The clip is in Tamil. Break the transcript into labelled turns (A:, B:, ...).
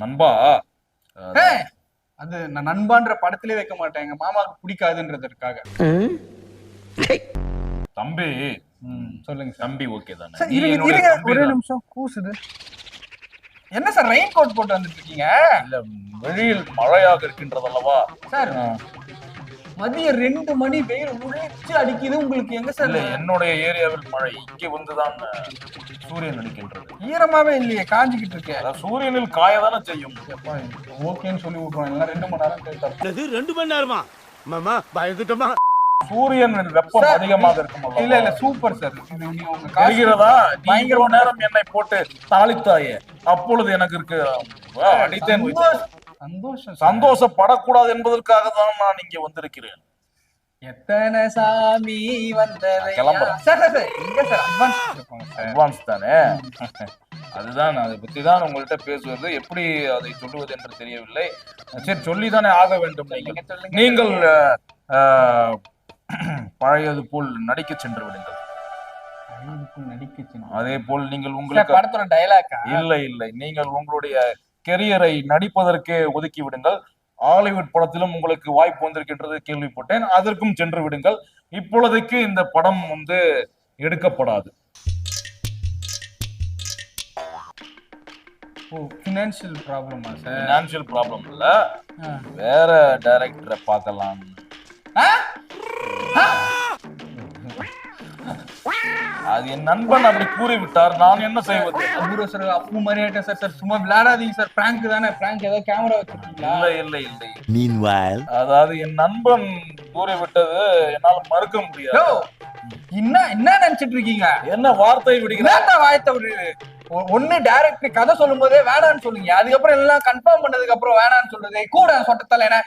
A: நண்பா,
B: அது நான் நண்பான்ற படத்திலே வைக்க மாட்டேன், எங்க மாமாவுக்கு பிடிக்காதுன்றதுக்காக.
A: தம்பி.
B: சொல்லுங்க சார்.
A: தம்பி ஓகே தானே?
B: சார் ஒரே நிமிஷம் கூசுது. என்ன சார் ரெயின் கோட் போட்டு வந்துட்டு இருக்கீங்க?
A: இல்ல, வெளியில் மழையாக இருக்கின்றது அல்லவா
B: சார். மதியம் 2 மணி வெயில் உழைச்சு அடிக்குது, உங்களுக்கு எங்க சார்?
A: இல்ல, என்னுடைய ஏரியாவில் மழை இங்கே வந்துதான் சூரியன் அடிக்கின்றது.
B: ஈரமாவே இல்லையே, காஞ்சிக்கிட்டு இருக்கேன்.
A: சூரியனில் காயதானே செய்யும்.
B: ஓகேன்னு சொல்லி விட்டுருவோம், எல்லாம் 2 மணி நேரம் கேட்டாரு.
C: 2 மணி நேரமா? மாமா பயந்துட்டோமா?
A: சூரியன் வெப்பம் அதிகமாக இருக்கும்.
B: இல்ல சூப்பர் சார்.
A: தெரிகிறதா? பயங்கர நேரம் என்னை போட்டு தாளித்தாயே, அப்பொழுது எனக்கு இருக்கு அடித்தேன். சந்தோஷப்படக்கூடாது என்பதற்காக தான் நான் இங்க வந்திருக்கிறேன்.
B: எத்தனை சாமி வந்தது.
A: அட்வான்ஸ் தானே. அதுதான், அதை பத்தி தான் உங்கள்கிட்ட பேசுவது. எப்படி அதை சொல்லுவது என்று தெரியவில்லை. சரி, சொல்லிதானே ஆக வேண்டும். நீங்கள் பழையது போல் நடிக்க சென்று விடுங்கள். அதே போல் நீங்கள் உங்களுக்கு
B: படத்தோட டயலாக்
A: இல்லை, நீங்கள் உங்களுடைய கெரியரை நடிப்பதற்கே ஒதுக்கி விடுங்கள். ஹாலிவுட் படத்திலும் உங்களுக்கு வாய்ப்பு வந்திருக்கின்றது கேள்விப்பட்டேன், அதற்கும் சென்று விடுங்கள். இப்பொழுதைக்கு இந்த படம் எடுக்கப்படாது.
B: ஃபினான்ஷியல் ப்ராப்ளமா சார்?
A: ஃபினான்ஷியல் ப்ராப்ளம் இல்ல, வேற டைரக்டரை பார்க்கலாம். அது என் நண்பன் அப்படி கூறிவிட்டார், நான் என்ன செய்வது?
B: அபூர்வ சார், அப்பு மாதிரியாட்ட சார், சும்மா விளையாடாதீங்க சார். பிராங்க் தானே, பிராங்க். ஏதோ கேமரா வச்சிருக்கீங்களா?
A: இல்லை. Meanwhile, அதாவது என் நண்பன் கூறிவிட்டது என்னால் மறுக்க முடியாது.
B: என்ன நினைச்சிட்டு இருக்கீங்க?
A: என்ன வார்த்தை விடுகிறேன்?
B: வார்த்தை விடுறது ஒண்ணு. டைரக்டர் கதை சொல்லும் போதே வேணான்னு சொல்லுங்க, அதுக்கப்புறம் எல்லாம் கன்ஃபார்ம் பண்ணதுக்கு அப்புறம் வேணான்னு சொல்றது கூட சொட்டத்தல என்ன